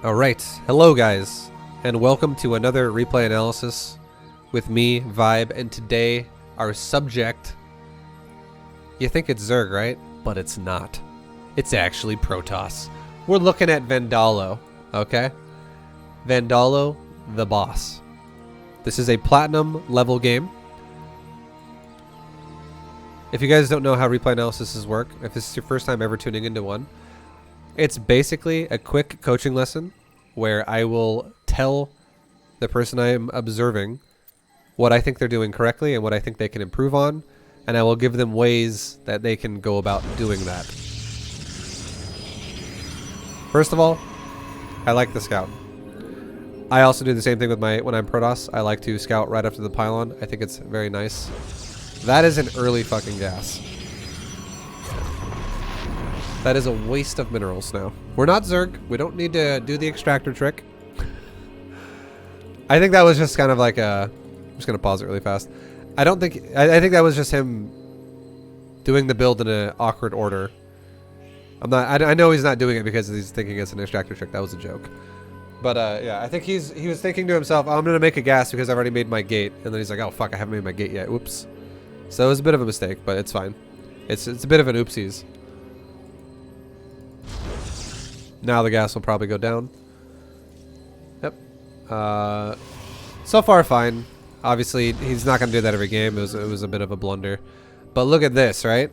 Alright, hello guys, and welcome to another replay analysis with me, ViBE, and today our subject, you think it's Zerg, right? But it's not. It's actually Protoss. We're looking at Vandalo, okay? Vandalo, the boss. This is a platinum level game. If you guys don't know how replay analysis work, if this is your first time ever tuning into one, it's basically a quick coaching lesson where I will tell the person I am observing what I think they're doing correctly and what I think they can improve on, and I will give them ways that they can go about doing that. First of all, I like the scout. I also do the same thing with when I'm Protoss. I like to scout right after the pylon. I think it's very nice. That is an early fucking gas. That is a waste of minerals now. We're not Zerg. We don't need to do the extractor trick. I think that was just kind of like a... I'm just going to pause it really fast. I think that was just him doing the build in an awkward order. I know he's not doing it because he's thinking it's an extractor trick. That was a joke. But yeah, I think he was thinking to himself, oh, I'm going to make a gas because I've already made my gate. And then he's like, oh fuck, I haven't made my gate yet. Oops. So it was a bit of a mistake, but it's fine. It's a bit of an oopsies. Now the gas will probably go down. Yep. So far fine. Obviously, he's not going to do that every game. It was a bit of a blunder. But look at this, right?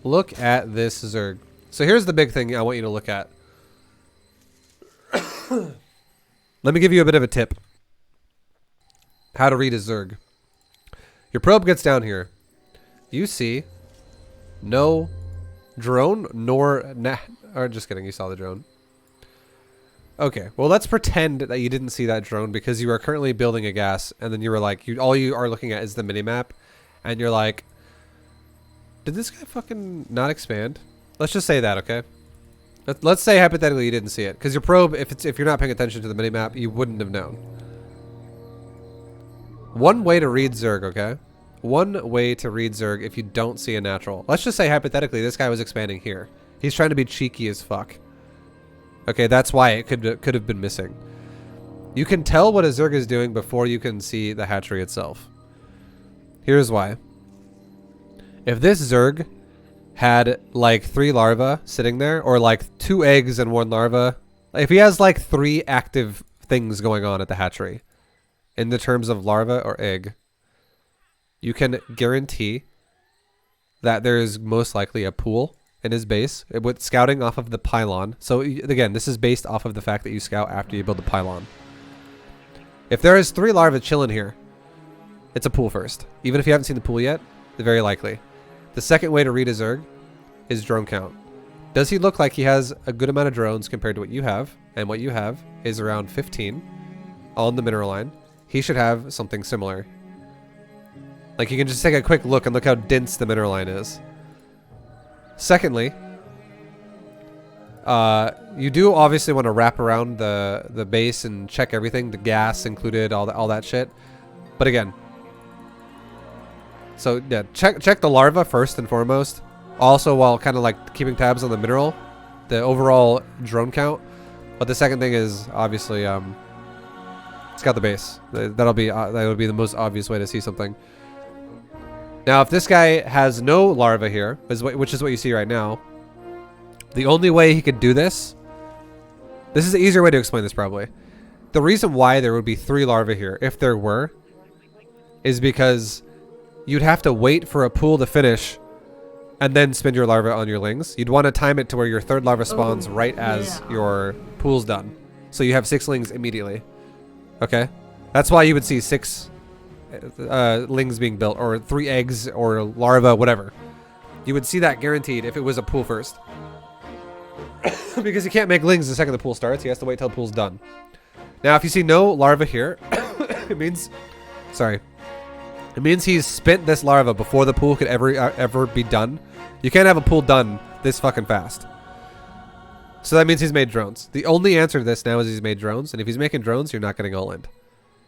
Look at this Zerg. So here's the big thing I want you to look at. Let me give you a bit of a tip. How to read a Zerg. Your probe gets down here. You see no drone nor or just kidding, you saw the drone. Okay, well let's pretend that you didn't see that drone because you are currently building a gas, and then you were like, all you are looking at is the minimap, and you're like, did this guy fucking not expand? Let's just say that, okay? Let's say hypothetically you didn't see it, because your probe, if you're not paying attention to the minimap, you wouldn't have known. One way to read Zerg, okay? One way to read Zerg if you don't see a natural. Let's just say hypothetically this guy was expanding here. He's trying to be cheeky as fuck. Okay, that's why it could have been missing. You can tell what a Zerg is doing before you can see the hatchery itself. Here's why. If this Zerg had like 3 larvae sitting there, or like 2 eggs and 1 larva, if he has like 3 active things going on at the hatchery in the terms of larva or egg, you can guarantee that there is most likely a pool in his base with scouting off of the pylon. So again, this is based off of the fact that you scout after you build the pylon. If there is 3 larvae chilling here, it's a pool first. Even if you haven't seen the pool yet, very likely. The second way to read a Zerg is drone count. Does he look like he has a good amount of drones compared to what you have? And what you have is around 15 on the mineral line. He should have something similar. Like, you can just take a quick look and look how dense the mineral line is. Secondly, you do obviously want to wrap around the base and check everything, the gas included, all that shit. But again, so yeah, check the larva first and foremost. Also, while kind of like keeping tabs on the mineral, the overall drone count. But the second thing is obviously scout the base. That would be the most obvious way to see something. Now, if this guy has no larva here, which is what you see right now, the only way he could do this is the easier way to explain this probably. The reason why there would be 3 larvae here, if there were, is because you'd have to wait for a pool to finish and then spend your larva on your lings. You'd want to time it to where your 3rd larva spawns right as your pool's done. So you have 6 lings immediately. Okay? That's why you would see 6 lings being built, or 3 eggs, or larva, whatever. You would see that guaranteed if it was a pool first. Because you can't make lings the second the pool starts. He has to wait till the pool's done. Now, if you see no larva here, it means he's spent this larva before the pool could ever be done. You can't have a pool done this fucking fast. So that means he's made drones. The only answer to this now is he's made drones, and if he's making drones, you're not getting all in.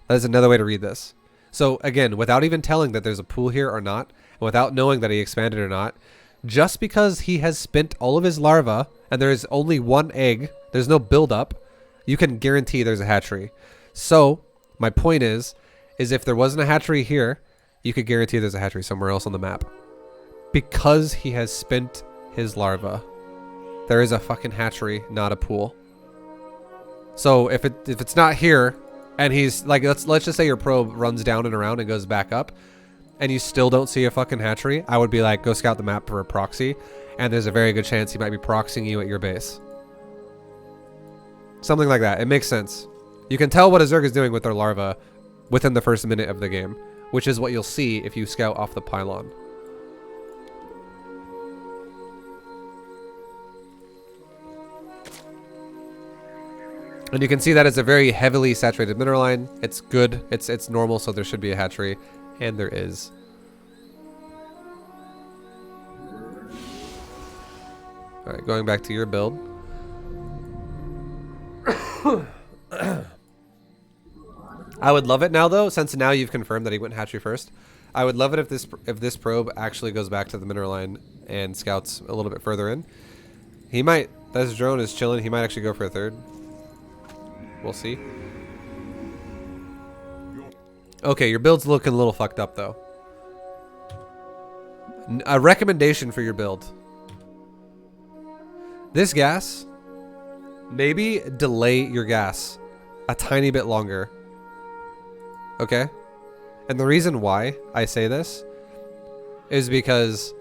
That is another way to read this. So again, without even telling that there's a pool here or not, and without knowing that he expanded or not, just because he has spent all of his larva and there is only one egg, there's no buildup, you can guarantee there's a hatchery. So my point is if there wasn't a hatchery here, you could guarantee there's a hatchery somewhere else on the map. Because he has spent his larva, there is a fucking hatchery, not a pool. So if it's not here, and he's like, let's just say your probe runs down and around and goes back up, and you still don't see a fucking hatchery, I would be like, go scout the map for a proxy, and there's a very good chance he might be proxying you at your base. Something like that. It makes sense. You can tell what a Zerg is doing with their larva within the first minute of the game, which is what you'll see if you scout off the pylon. And you can see that it's a very heavily saturated mineral line. It's good. It's normal, so there should be a hatchery, and there is. All right, going back to your build. I would love it now, though, since now you've confirmed that he went hatchery first. I would love it if this probe actually goes back to the mineral line and scouts a little bit further in. He might. This drone is chilling. He might actually go for a third. We'll see. Okay, your build's looking a little fucked up, though. A recommendation for your build. This gas, maybe delay your gas a tiny bit longer. Okay? And the reason why I say this is because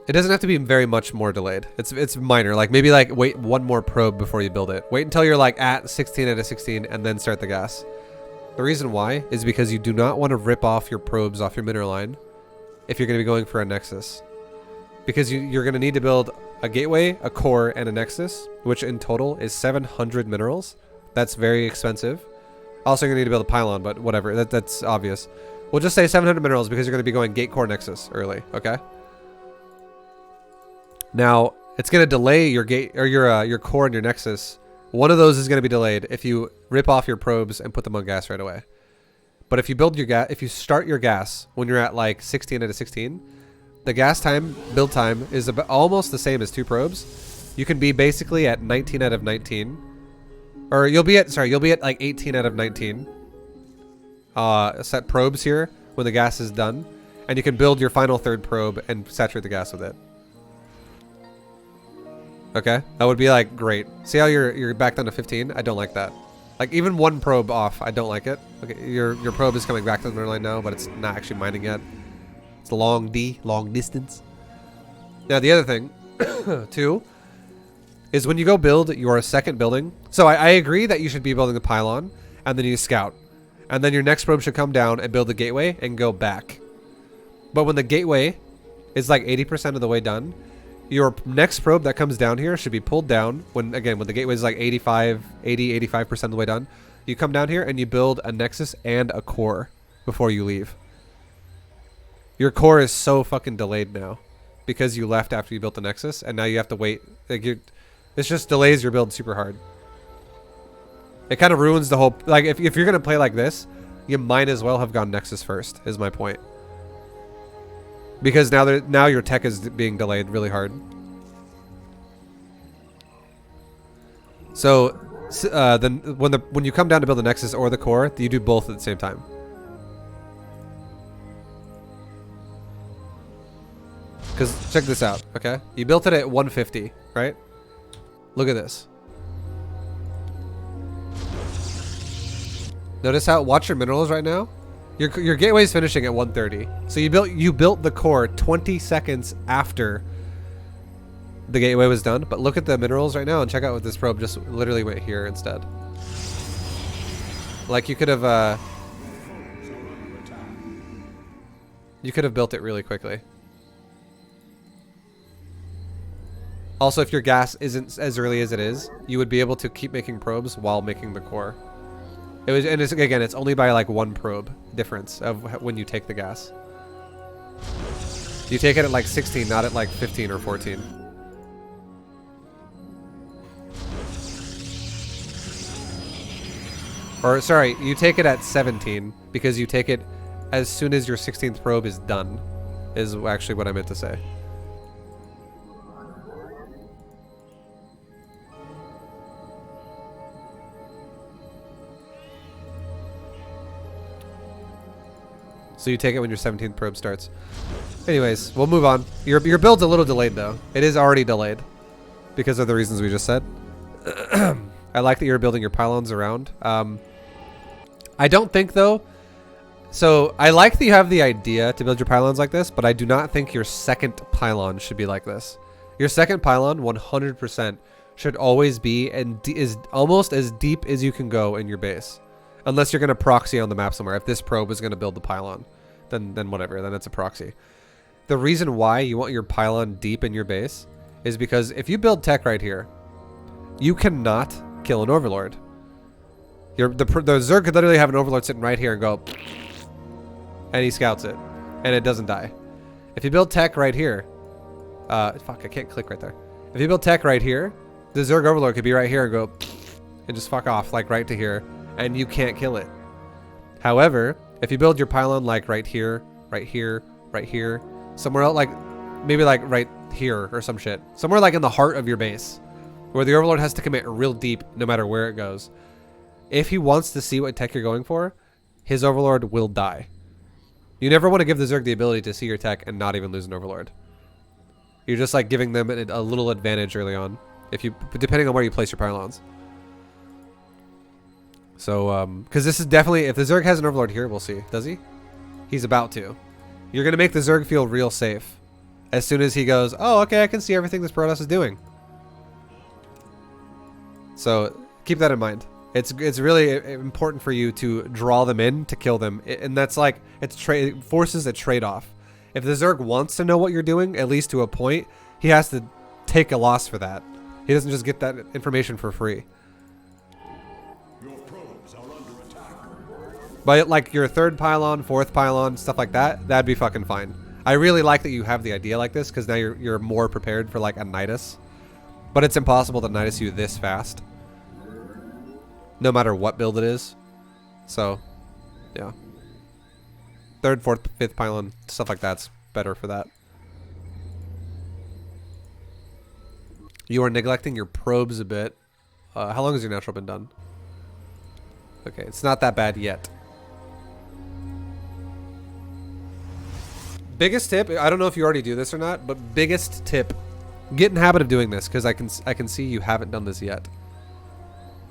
it doesn't have to be very much more delayed. It's minor. Like maybe like wait one more probe before you build it. Wait until you're like at 16 out of 16 and then start the gas. The reason why is because you do not want to rip off your probes off your mineral line if you're going to be going for a nexus. Because you're going to need to build a gateway, a core, and a nexus, which in total is 700 minerals. That's very expensive. Also, you're going to need to build a pylon, but whatever. That's obvious. We'll just say 700 minerals because you're going to be going gate, core, nexus early, okay? Now, it's going to delay your gate or your core and your nexus. One of those is going to be delayed if you rip off your probes and put them on gas right away. But if you build your gas, if you start your gas when you're at like 16 out of 16, the gas time, build time is about almost the same as 2 probes. You can be basically at 19 out of 19, or you'll be at like 18 out of 19 set probes here when the gas is done, and you can build your final third probe and saturate the gas with it. Okay, that would be like great. See how you're back down to 15? I don't like that. Like even one probe off, I don't like it. Okay, your probe is coming back to the mineral line now, but it's not actually mining yet. It's long distance. Now the other thing, too, is when you go build your second building. So I agree that you should be building the pylon, and then you scout, and then your next probe should come down and build the gateway and go back. But when the gateway is like 80% of the way done, your next probe that comes down here should be pulled down when the gateway is like 85% of the way done. You come down here and you build a nexus and a core before you leave. Your core is so fucking delayed now because you left after you built the nexus, and now you have to wait. Like this just delays your build super hard. It kind of ruins the whole. Like if you're gonna play like this, you might as well have gone nexus first. Is my point. Because now your tech is being delayed really hard. So then when you come down to build the nexus or the core, you do both at the same time. Because check this out, okay? You built it at 150, right? Look at this. Notice how, watch your minerals right now. Your gateway is finishing at 130. So you built the core 20 seconds after the gateway was done. But look at the minerals right now and check out what this probe just literally went here instead. Like you could have built it really quickly. Also, if your gas isn't as early as it is, you would be able to keep making probes while making the core. It's only by like 1 probe difference of when you take the gas. You take it at like 16, not at like 15 or 14. Or sorry, you take it at 17 because you take it as soon as your 16th probe is done, is actually what I meant to say. So you take it when your 17th probe starts. Anyways, we'll move on. Your build's a little delayed though. It is already delayed because of the reasons we just said. I like that you're building your pylons around. I don't think though. So I like that you have the idea to build your pylons like this, but I do not think your second pylon should be like this. Your second pylon 100% should always be and is almost as deep as you can go in your base. Unless you're going to proxy on the map somewhere. If this probe is going to build the pylon, then whatever, then it's a proxy. The reason why you want your pylon deep in your base is because if you build tech right here, you cannot kill an overlord. The Zerg could literally have an overlord sitting right here and go, and he scouts it, and it doesn't die. If you build tech right here, fuck, I can't click right there. If you build tech right here, the Zerg overlord could be right here and go, and just fuck off, like right to here, and you can't kill it. However, if you build your pylon like right here, right here, right here, somewhere else, like maybe like right here or some shit, somewhere like in the heart of your base, where the overlord has to commit real deep no matter where it goes. If he wants to see what tech you're going for, his overlord will die. You never want to give the Zerg the ability to see your tech and not even lose an overlord. You're just like giving them a little advantage early on, depending on where you place your pylons. So, because this is definitely, if the Zerg has an overlord here, we'll see. Does he? He's about to. You're going to make the Zerg feel real safe as soon as he goes, oh, okay, I can see everything this Protoss is doing. So, keep that in mind. It's really important for you to draw them in to kill them. And that's like, it forces a trade-off. If the Zerg wants to know what you're doing, at least to a point, he has to take a loss for that. He doesn't just get that information for free. But like your third pylon, fourth pylon, stuff like that, that'd be fucking fine. I really like that you have the idea like this because now you're more prepared for like a Nidus. But it's impossible to Nidus you this fast. No matter what build it is. So, yeah. Third, fourth, fifth pylon, stuff like that's better for that. You are neglecting your probes a bit. How long has your natural been done? Okay, it's not that bad yet. Biggest tip, I don't know if you already do this or not, but biggest tip, get in the habit of doing this because I can see you haven't done this yet.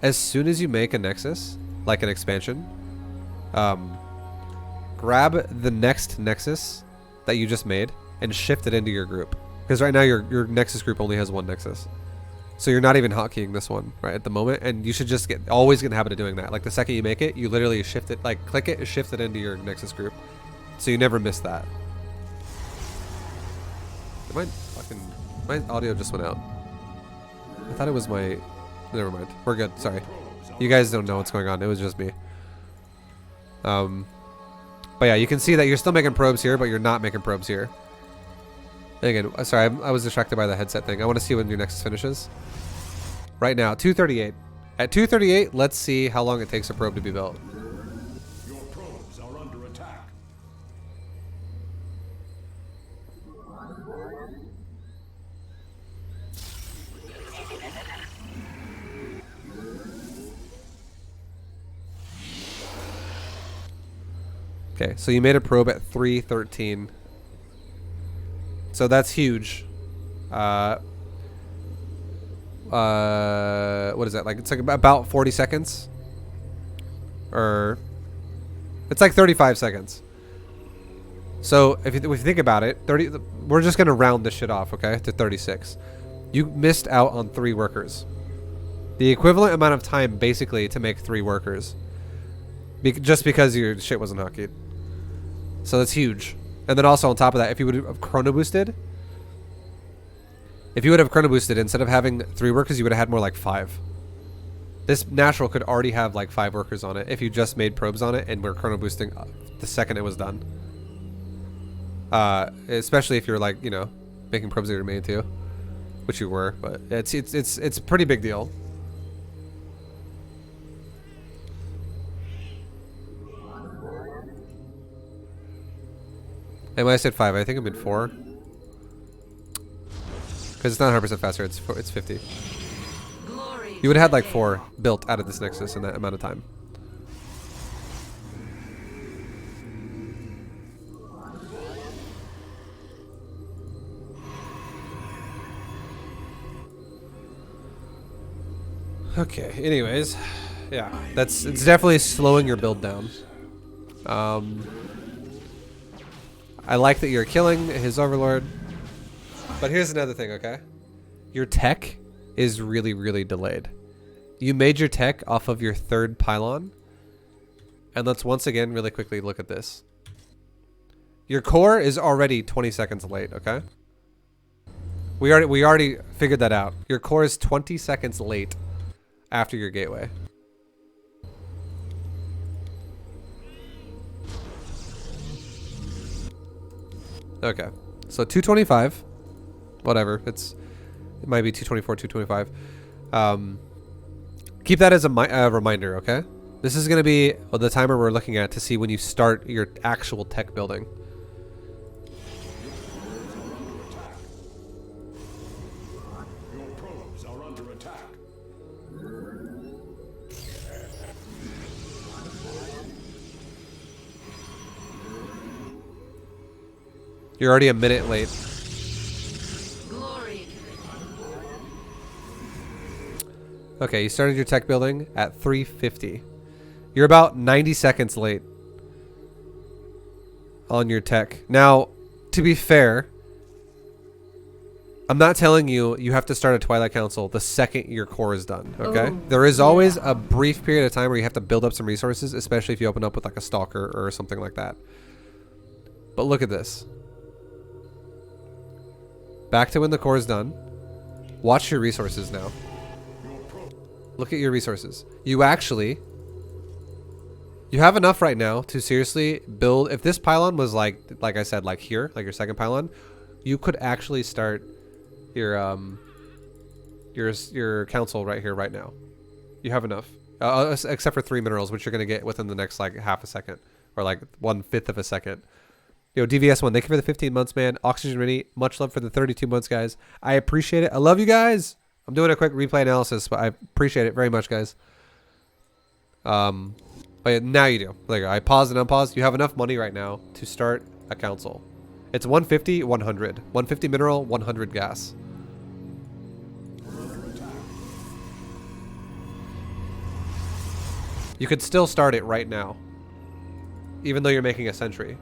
As soon as you make a nexus, like an expansion, grab the next nexus that you just made and shift it into your group. Because right now your nexus group only has one nexus. So you're not even hotkeying this one right at the moment, and you should just always get in the habit of doing that. Like the second you make it, you literally shift it, like click it, shift it into your nexus group. So you never miss that. My audio just went out. I thought it was my... Never mind. We're good. Sorry. You guys don't know what's going on. It was just me. But yeah, you can see that you're still making probes here, but you're not making probes here. And again, sorry, I was distracted by the headset thing. I want to see when your nexus finishes. Right now, 238. At 238, let's see how long it takes a probe to be built. Your probes are under attack. Okay, so you made a probe at 313. So that's huge. What is that? Like, it's like about 40 seconds? Or it's like 35 seconds. So if you think about it, we're just going to round this shit off, okay, to 36. You missed out on 3 workers. The equivalent amount of time basically to make 3 workers. Just because your shit wasn't hotkeyed. So that's huge. And then also on top of that, if you would have chrono boosted, instead of having 3 workers, you would have had more like 5. This natural could already have like 5 workers on it if you just made probes on it and were chrono boosting the second it was done. Especially if you're like, you know, making probes that you're made to, which you were, but it's a pretty big deal. And when I said 5, I think I meant 4. Because it's not 100% faster, it's 50. You would have had like 4 built out of this nexus in that amount of time. Okay, anyways. Yeah, it's definitely slowing your build down. I like that you're killing his overlord. But here's another thing, okay? Your tech is really, really delayed. You made your tech off of your third pylon. And let's once again really quickly look at this. Your core is already 20 seconds late, okay? We already figured that out. Your core is 20 seconds late after your gateway. Okay. So 225. Whatever. It might be 224, 225. Keep that as a reminder, okay? This is going to be the timer we're looking at to see when you start your actual tech building. Your probes are under attack. You're already a minute late. Okay, you started your tech building at 350. You're about 90 seconds late on your tech. Now, to be fair, I'm not telling you you have to start a Twilight Council the second your core is done, okay? Oh, there is always a brief period of time where you have to build up some resources, especially if you open up with like a Stalker or something like that. But look at this. Back to when the core is done. Watch your resources now. Look at your resources. You have enough right now to seriously build. If this pylon was like I said, like here, like your second pylon, you could actually start your council right here, right now. You have enough, except for 3 minerals, which you're gonna get within the next like half a second or like 1/5 of a second. Yo, DVS1, thank you for the 15 months, man. Oxygen Ready, much love for the 32 months, guys. I appreciate it. I love you guys. I'm doing a quick replay analysis, but I appreciate it very much, guys. But yeah, now you do. Like, I paused and unpaused. You have enough money right now to start a council. It's 150, 100. 150 mineral, 100 gas. You could still start it right now, even though you're making a sentry.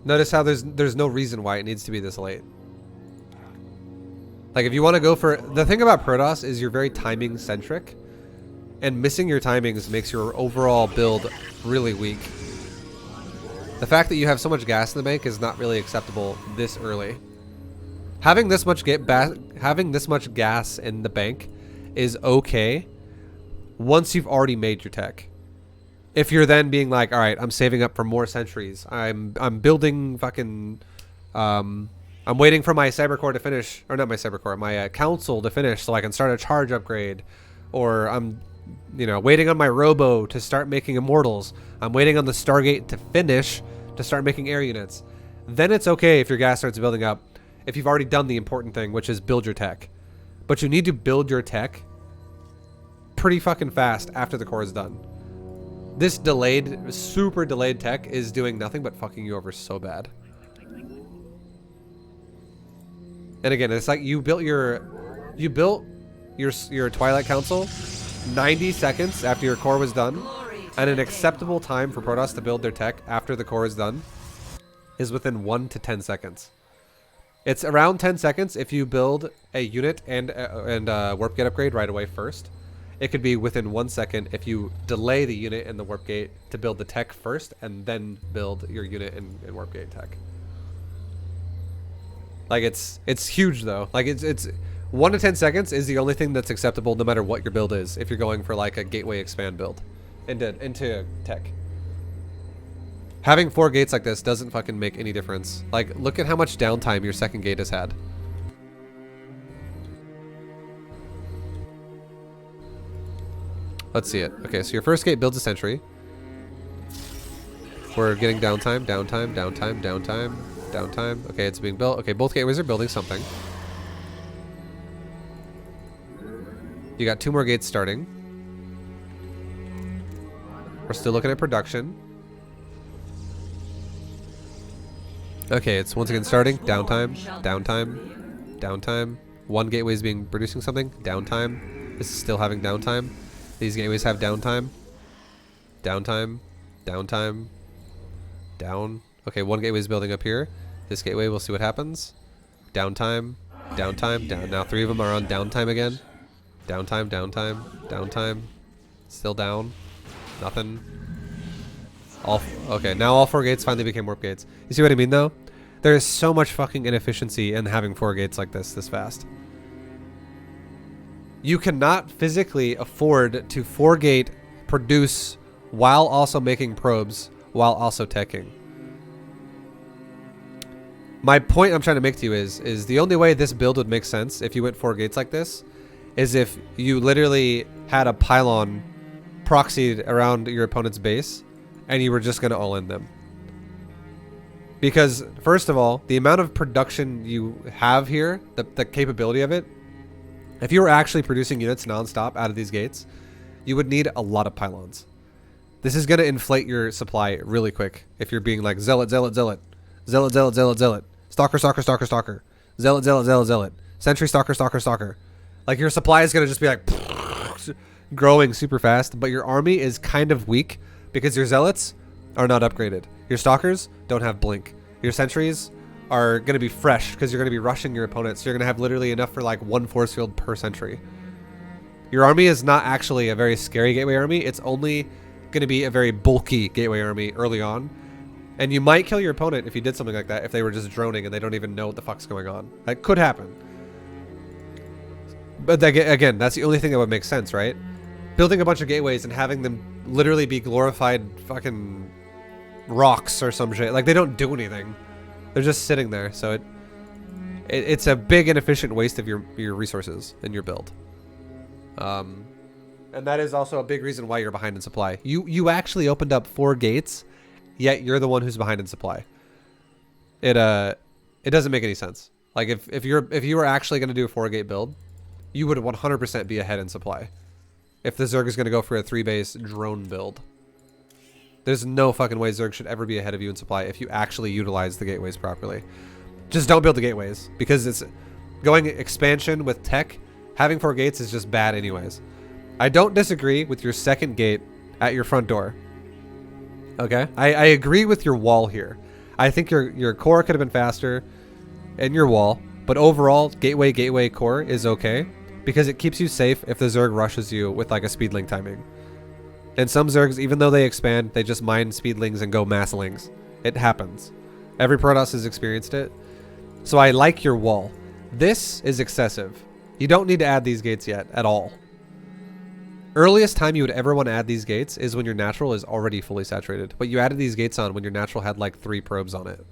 Notice how there's no reason why it needs to be this late. Like if you want to go for the thing about Protoss is you're very timing centric, and missing your timings makes your overall build really weak. The fact that you have so much gas in the bank is not really acceptable this early. Having this much gas in the bank is okay once you've already made your tech. If you're then being like, all right, I'm saving up for more sentries. I'm building fucking, I'm waiting for my cybercore to finish, or not my cybercore, my council to finish so I can start a charge upgrade, or I'm, waiting on my robo to start making immortals. I'm waiting on the Stargate to finish to start making air units. Then it's okay if your gas starts building up. If you've already done the important thing, which is build your tech, but you need to build your tech pretty fucking fast after the core is done. This delayed, super delayed tech is doing nothing but fucking you over so bad. And again, it's like you built your Twilight Council 90 seconds after your core was done, and an acceptable time for Protoss to build their tech after the core is done is within 1 to 10 seconds. It's around 10 seconds if you build a unit and warp gate upgrade right away first. It could be within 1 second if you delay the unit and the warp gate to build the tech first and then build your unit and warp gate tech. Like it's huge though. Like it's 1 to 10 seconds is the only thing that's acceptable no matter what your build is. If you're going for like a gateway expand build into tech. Having 4 gates like this doesn't fucking make any difference. Like look at how much downtime your second gate has had. Let's see it. Okay, so your first gate builds a sentry. We're getting downtime. Okay, it's being built. Okay, both gateways are building something. You got 2 more gates starting. We're still looking at production. Okay, it's once again starting. Downtime. Downtime. Downtime. One gateway is producing something. Downtime. This is still having downtime. These gateways have downtime. Downtime. Downtime. Down. Okay, one gateway is building up here. This gateway, we'll see what happens. Downtime. Downtime. Down. Now 3 of them are on downtime again. Downtime. Downtime. Downtime. Still down. Nothing. Okay, now all 4 gates finally became warp gates. You see what I mean, though? There is so much fucking inefficiency in having 4 gates like this fast. You cannot physically afford to 4-gate produce while also making probes, while also teching. My point I'm trying to make to you is the only way this build would make sense if you went 4 gates like this is if you literally had a pylon proxied around your opponent's base and you were just going to all in them. Because, first of all, the amount of production you have here, the capability of it, if you were actually producing units nonstop out of these gates, you would need a lot of pylons. This is going to inflate your supply really quick if you're being like zealot, zealot, zealot, zealot, zealot, zealot, zealot, stalker, stalker, stalker, stalker, zealot, zealot, zealot, zealot, sentry, stalker, stalker, stalker. Like your supply is going to just be like growing super fast, but your army is kind of weak because your zealots are not upgraded. Your stalkers don't have blink. Your sentries are going to be fresh because you're going to be rushing your opponents. So you're going to have literally enough for like 1 force field per sentry. Your army is not actually a very scary gateway army. It's only going to be a very bulky gateway army early on. And you might kill your opponent if you did something like that, if they were just droning and they don't even know what the fuck's going on. That could happen. But again, that's the only thing that would make sense, right? Building a bunch of gateways and having them literally be glorified fucking rocks or some shit. Like, they don't do anything. They're just sitting there. So it's a big inefficient waste of your resources in your build. And that is also a big reason why you're behind in supply. You actually opened up 4 gates, yet you're the one who's behind in supply. It doesn't make any sense. Like if you were actually going to do a 4-gate build, you would 100% be ahead in supply. If the Zerg is going to go for a 3-base drone build, there's no fucking way Zerg should ever be ahead of you in supply if you actually utilize the gateways properly. Just don't build the gateways because it's going expansion with tech. Having 4 gates is just bad anyways. I don't disagree with your 2nd gate at your front door. Okay? I agree with your wall here. I think your core could have been faster and your wall, but overall, gateway core is okay because it keeps you safe if the Zerg rushes you with like a speedling timing. And some Zergs, even though they expand, they just mine speedlings and go masslings. It happens. Every Protoss has experienced it. So I like your wall. This is excessive. You don't need to add these gates yet at all. Earliest time you would ever want to add these gates is when your natural is already fully saturated. But you added these gates on when your natural had like 3 probes on it.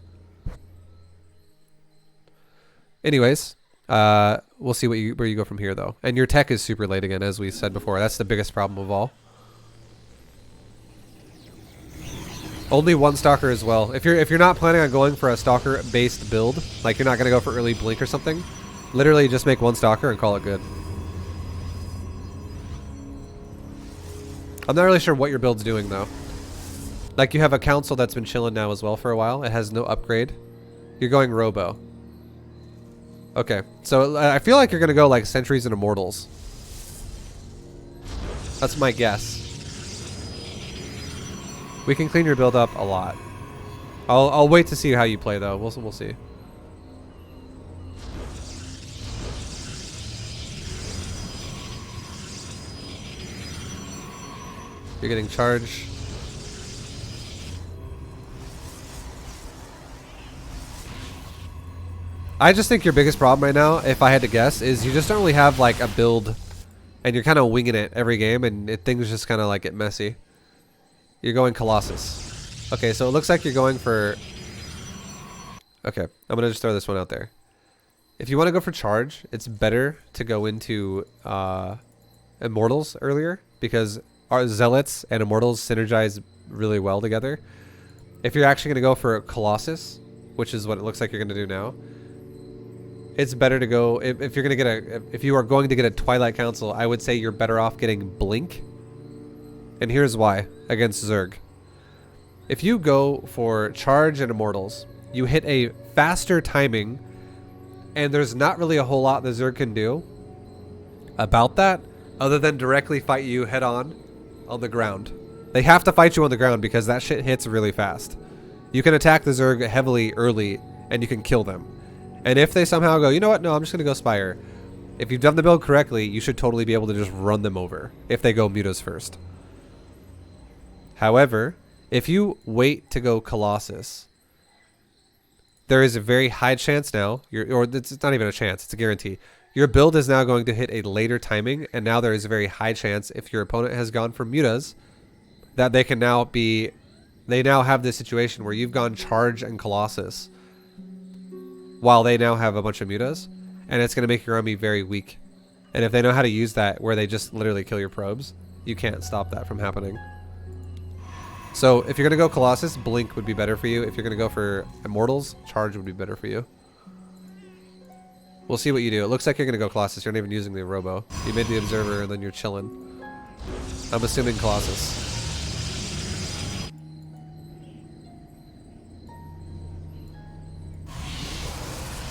Anyways, we'll see where you go from here though. And your tech is super late again, as we said before. That's the biggest problem of all. Only 1 stalker as well. If you're not planning on going for a stalker based build, like you're not gonna go for early blink or something, literally just make 1 stalker and call it good. I'm not really sure what your build's doing though. Like you have a council that's been chilling now as well for a while. It has no upgrade. You're going robo. Okay, so I feel like you're gonna go like sentries and immortals. That's my guess. We can clean your build up a lot. I'll wait to see how you play though. We'll see. You're getting charged. I just think your biggest problem right now, if I had to guess, is you just don't really have like a build and you're kind of winging it every game and things just kind of like get messy. You're going Colossus. Okay, so it looks like you're going for... Okay, I'm going to just throw this one out there. If you want to go for charge, it's better to go into Immortals earlier because our Zealots and Immortals synergize really well together. If you're actually going to go for Colossus, which is what it looks like you're going to do now, it's better to go... If you're going to get if you are going to get a Twilight Council, I would say you're better off getting Blink. And here's why, against Zerg. If you go for Charge and Immortals, you hit a faster timing, and there's not really a whole lot the Zerg can do about that other than directly fight you head on the ground. They have to fight you on the ground because that shit hits really fast. You can attack the Zerg heavily early and you can kill them. And if they somehow go, you know what, no, I'm just going to go Spire. If you've done the build correctly, you should totally be able to just run them over if they go Mutas first. However, if you wait to go Colossus, there is a very high chance now, or it's not even a chance, it's a guarantee. Your build is now going to hit a later timing, and now there is a very high chance if your opponent has gone for Mutas, that they can now be, they now have this situation where you've gone Charge and Colossus, while they now have a bunch of Mutas, and it's going to make your army very weak. And if they know how to use that, where they just literally kill your probes, you can't stop that from happening. So if you're going to go Colossus, Blink would be better for you. If you're going to go for Immortals, Charge would be better for you. We'll see what you do. It looks like you're going to go Colossus. You're not even using the Robo. You made the Observer and then you're chilling. I'm assuming Colossus.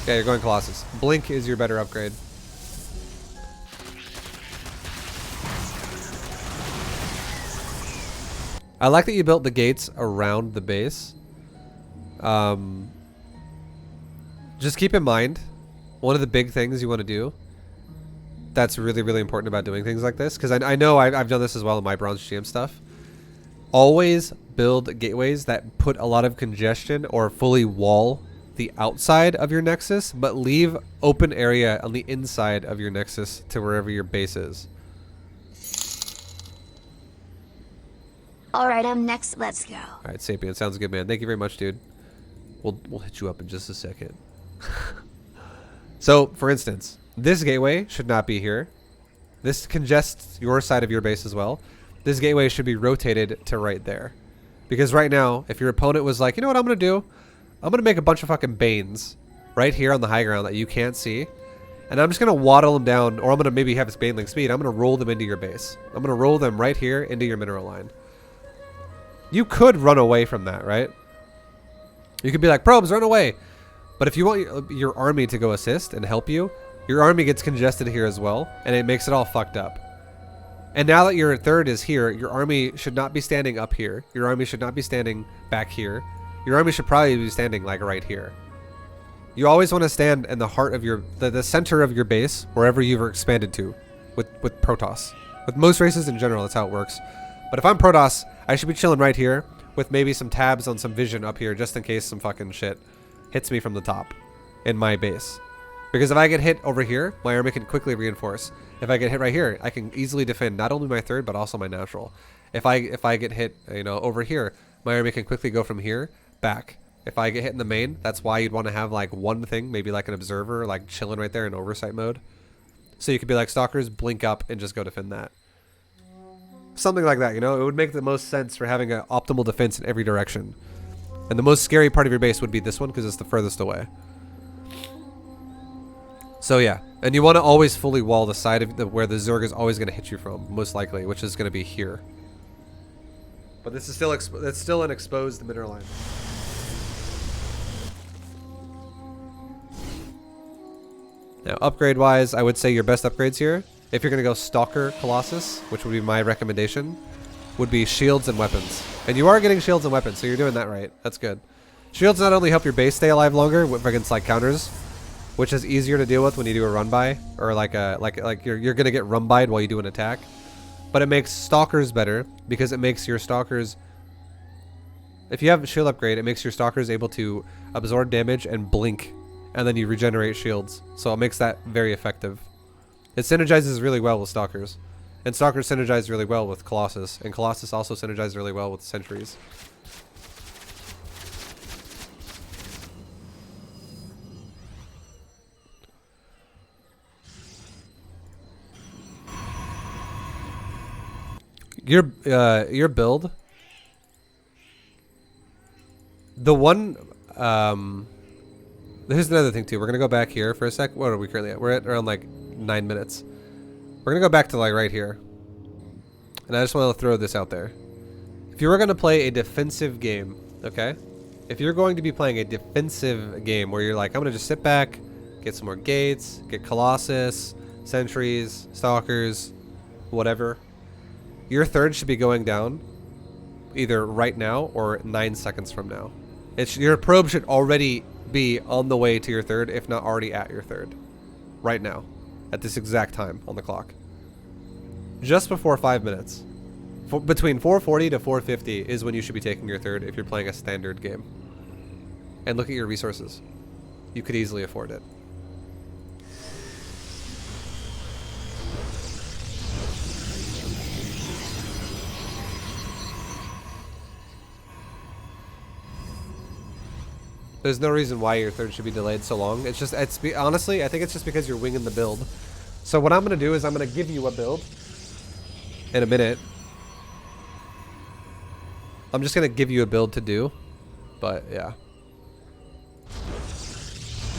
Okay, you're going Colossus. Blink is your better upgrade. I like that you built the gates around the base. Just keep in mind, one of the big things you want to do that's really, really important about doing things like this, because I know I've done this as well in my Bronze GM stuff. Always build gateways that put a lot of congestion or fully wall the outside of your Nexus, but leave open area on the inside of your Nexus to wherever your base is. Alright, I'm next. Let's go. Alright, Sapien, sounds good, man. Thank you very much, dude. We'll hit you up in just a second. So, for instance, this gateway should not be here. This congests your side of your base as well. This gateway should be rotated to right there. Because right now, if your opponent was like, you know what I'm going to do? I'm going to make a bunch of fucking Banes right here on the high ground that you can't see. And I'm just going to waddle them down, or I'm going to maybe have this Baneling speed. I'm going to roll them into your base. I'm going to roll them right here into your mineral line. You could run away from that, right? You could be like, probes, run away. But if you want your army to go assist and help you, your army gets congested here as well, and it makes it all fucked up. And now that your third is here, your army should not be standing up here. Your army should not be standing back here. Your army should probably be standing like right here. You always want to stand in the heart of your, the center of your base, wherever you've expanded to, with Protoss. With most races in general, that's how it works. But if I'm Protoss, I should be chilling right here with maybe some tabs on some vision up here just in case some fucking shit hits me from the top in my base. Because if I get hit over here, my army can quickly reinforce. If I get hit right here, I can easily defend not only my third but also my natural. If I get hit, you know, over here, my army can quickly go from here back. If I get hit in the main, that's why you'd want to have like one thing, maybe like an observer, like chilling right there in oversight mode. So you could be like, Stalkers, blink up and just go defend that. Something like that, you know? It would make the most sense for having an optimal defense in every direction. And the most scary part of your base would be this one because it's the furthest away. So yeah, and you want to always fully wall the side of where the Zerg is always going to hit you from, most likely, which is going to be here. But this is still it's still an exposed mineral line. Now, upgrade-wise, I would say your best upgrades here, if you're going to go Stalker Colossus, which would be my recommendation, would be shields and weapons. And you are getting shields and weapons, so you're doing that right. That's good. Shields not only help your base stay alive longer against like counters, which is easier to deal with when you do a run by, or like you're going to get run by'd while you do an attack, but it makes Stalkers better because it makes your Stalkers, if you have a shield upgrade, it makes your Stalkers able to absorb damage and blink, and then you regenerate shields. So it makes that very effective. It synergizes really well with Stalkers. And Stalkers synergize really well with Colossus. And Colossus also synergizes really well with Sentries. Your build, the one, here's another thing too. We're gonna go back here for a sec. What are we currently at? We're at around like 9 minutes. We're gonna go back to like right here, and I just want to throw this out there. If you were gonna play a defensive game, okay, If you're going to be playing a defensive game where you're like, I'm going to just sit back, get some more gates, get Colossus, sentries, stalkers, whatever, your third should be going down either right now or 9 seconds from now. Your probe should already be on the way to your third, if not already at your third. Right now. At this exact time on the clock. Just before 5 minutes. Between 4:40 to 4:50 is when you should be taking your third if you're playing a standard game. And look at your resources. You could easily afford it. There's no reason why your third should be delayed so long. It's just, honestly, I think it's just because you're winging the build. So what I'm going to do is I'm going to give you a build in a minute. I'm just going to give you a build to do, but yeah.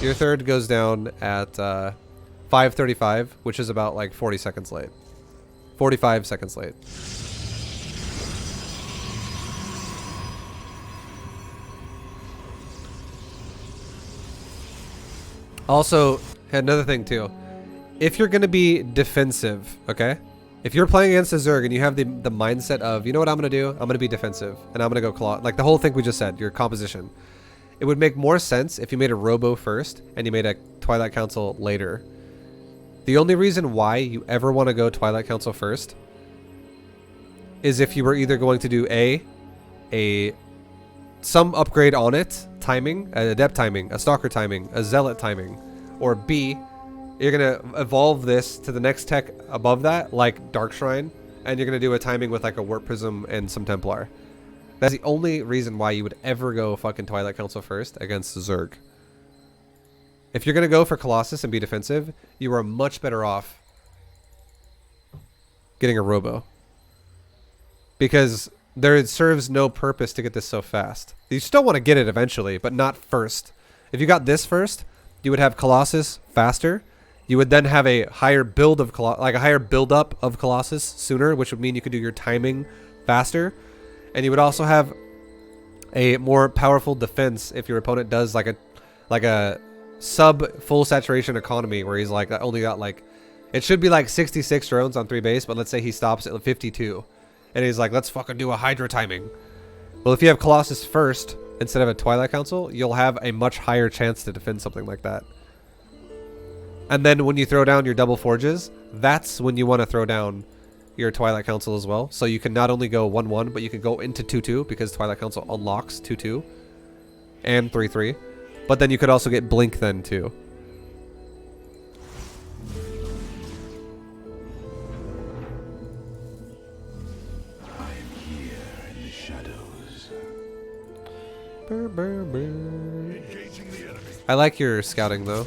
Your third goes down at 5:35, which is about like 40 seconds late. 45 seconds late. Also, another thing too. If you're going to be defensive, okay? If you're playing against a Zerg and you have the mindset of, you know what I'm going to do? I'm going to be defensive and I'm going to go claw. Like the whole thing we just said, your composition. It would make more sense if you made a Robo first and you made a Twilight Council later. The only reason why you ever want to go Twilight Council first is if you were either going to do some upgrade on it, timing, an Adept timing, a Stalker timing, a Zealot timing, or B, you're going to evolve this to the next tech above that, like Dark Shrine, and you're going to do a timing with like a Warp Prism and some Templar. That's the only reason why you would ever go fucking Twilight Council first against Zerg. If you're going to go for Colossus and be defensive, you are much better off getting a Robo. Because there serves no purpose to get this so fast. You still want to get it eventually, but not first. If you got this first, you would have Colossus faster. You would then have a higher build of a higher build up of Colossus sooner, which would mean you could do your timing faster. And you would also have a more powerful defense if your opponent does like a sub full saturation economy where he's like only got like, it should be like 66 drones on 3 base, but let's say he stops at 52. And he's like, let's fucking do a Hydra timing. Well, if you have Colossus first instead of a Twilight Council, you'll have a much higher chance to defend something like that. And then when you throw down your double forges, that's when you want to throw down your Twilight Council as well. So you can not only go 1-1, but you can go into 2-2 because Twilight Council unlocks 2-2 and 3-3. But then you could also get Blink then too. I like your scouting though.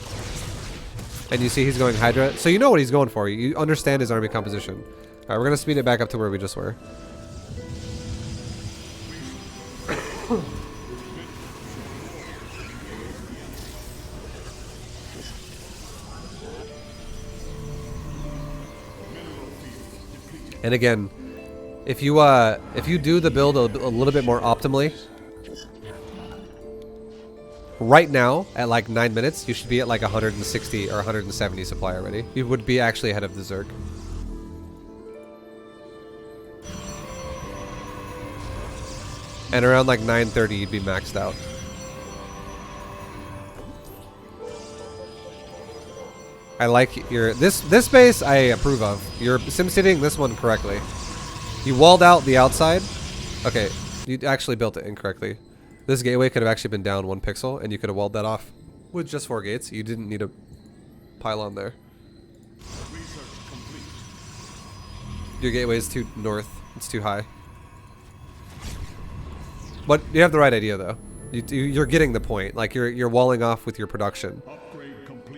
And you see he's going Hydra. So you know what he's going for. You understand his army composition. Alright, we're going to speed it back up to where we just were. And again, if you do the build a little bit more optimally, right now, at like 9 minutes, you should be at like 160 or 170 supply already. You would be actually ahead of the Zerg. And around like 9:30, you'd be maxed out. I like your this base. I approve of. You're sim-sitting this one correctly. You walled out the outside. Okay, you actually built it incorrectly. This gateway could have actually been down 1 pixel, and you could have walled that off with just 4 gates. You didn't need a pylon there. Your gateway is too north. It's too high. But you have the right idea, though. You're getting the point. Like you're walling off with your production,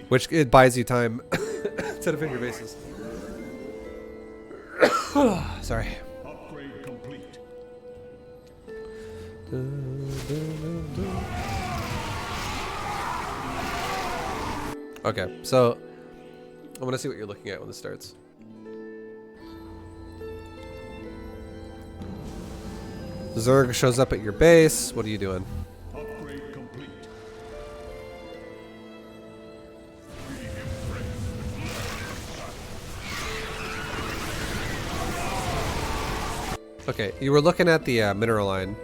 which it buys you time to defend your bases. Sorry. Upgrade complete. Okay, so I want to see what you're looking at when this starts. Zerg shows up at your base. What are you doing? Okay, you were looking at the mineral line.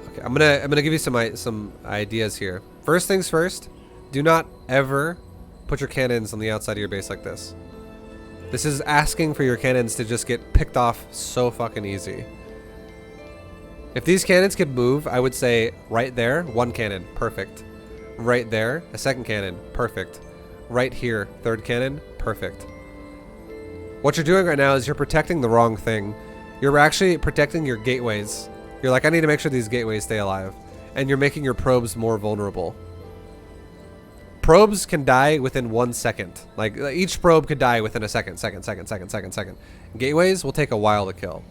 Okay, I'm gonna give you some ideas here. First things first, do not ever put your cannons on the outside of your base like this. This is asking for your cannons to just get picked off so fucking easy. If these cannons could move, I would say right there, one cannon, perfect. Right there, a second cannon, perfect. Right here, third cannon, perfect. What you're doing right now is you're protecting the wrong thing. You're actually protecting your gateways. You're like, I need to make sure these gateways stay alive. And you're making your probes more vulnerable. Probes can die within 1 second. Like, each probe could die within a second. Gateways will take a while to kill.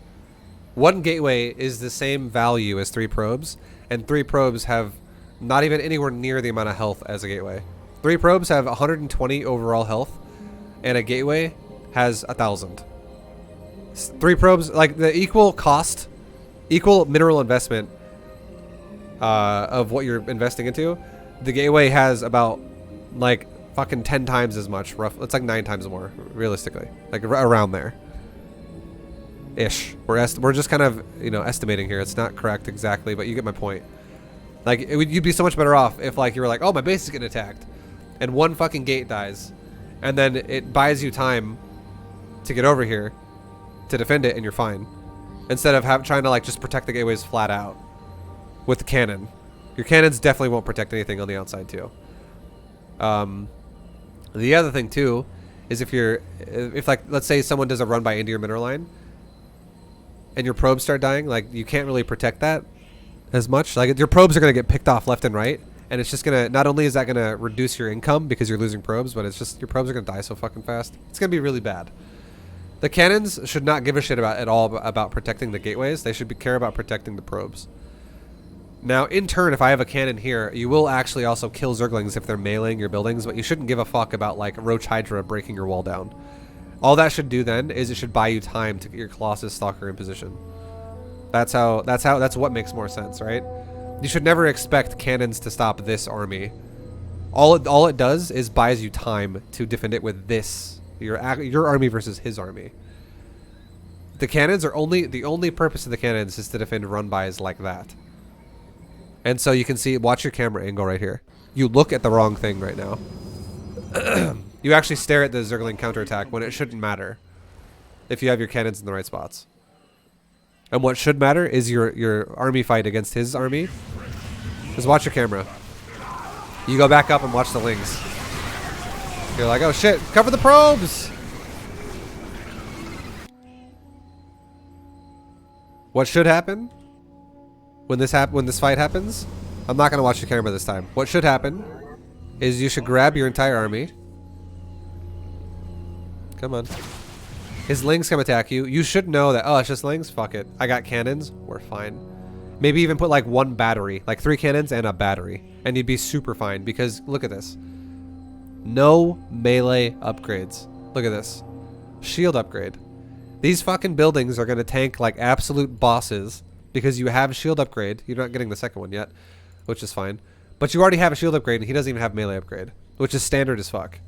One gateway is the same value as 3 probes, and 3 probes have not even anywhere near the amount of health as a gateway. 3 probes have 120 overall health, and a gateway has 1,000. 3 probes, like the equal cost, equal mineral investment of what you're investing into, the gateway has about like fucking 10 times as much. It's like 9 times more, realistically, like around there. Ish. We're just kind of, you know, estimating here. It's not correct exactly, but you get my point. Like, you'd be so much better off if, like, you were like, oh, my base is getting attacked, and one fucking gate dies, and then it buys you time to get over here to defend it, and you're fine. Instead of trying to, like, just protect the gateways flat out with the cannon. Your cannons definitely won't protect anything on the outside, too. The other thing, too, is if, like, let's say someone does a run by into your mineral line, and your probes start dying, like, you can't really protect that as much. Like, your probes are going to get picked off left and right, and it's just going to, not only is that going to reduce your income because you're losing probes, but it's just, your probes are going to die so fucking fast. It's going to be really bad. The cannons should not give a shit at all about protecting the gateways. They should care about protecting the probes. Now, in turn, if I have a cannon here, you will actually also kill Zerglings if they're meleeing your buildings, but you shouldn't give a fuck about, like, Roach Hydra breaking your wall down. All that should do then is it should buy you time to get your Colossus Stalker in position. That's what makes more sense, right? You should never expect cannons to stop this army. All it does is buys you time to defend it with this, your army versus his army. The cannons are the only purpose of the cannons is to defend run-bys like that. And so you can see, watch your camera angle right here. You look at the wrong thing right now. You actually stare at the Zergling counterattack when it shouldn't matter if you have your cannons in the right spots. And what should matter is your army fight against his army. Just watch your camera. You go back up and watch the lings. You're like, oh shit, cover the probes! What should happen when this fight happens? I'm not gonna watch the camera this time. What should happen is you should grab your entire army. Come on. His lings come attack you. You should know that, oh, it's just lings? Fuck it. I got cannons. We're fine. Maybe even put like 1 battery. Like 3 cannons and a battery. And you'd be super fine because look at this. No melee upgrades. Look at this. Shield upgrade. These fucking buildings are going to tank like absolute bosses because you have shield upgrade. You're not getting the second one yet, which is fine. But you already have a shield upgrade and he doesn't even have melee upgrade, which is standard as fuck.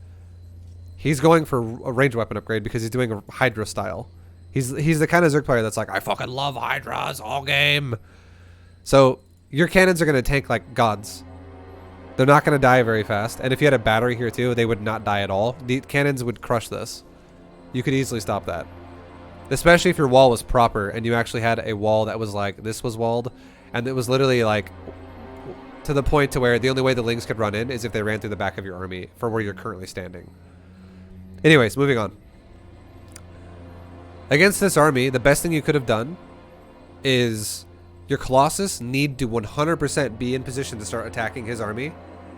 He's going for a range weapon upgrade because he's doing a Hydra style. He's the kind of Zerg player that's like, I fucking love Hydras all game. So your cannons are going to tank like gods. They're not going to die very fast. And if you had a battery here too, they would not die at all. The cannons would crush this. You could easily stop that. Especially if your wall was proper and you actually had a wall that was like, this was walled. And it was literally like to the point to where the only way the lings could run in is if they ran through the back of your army for where you're currently standing. Anyways, moving on. Against this army, the best thing you could have done is your Colossus need to 100% be in position to start attacking his army.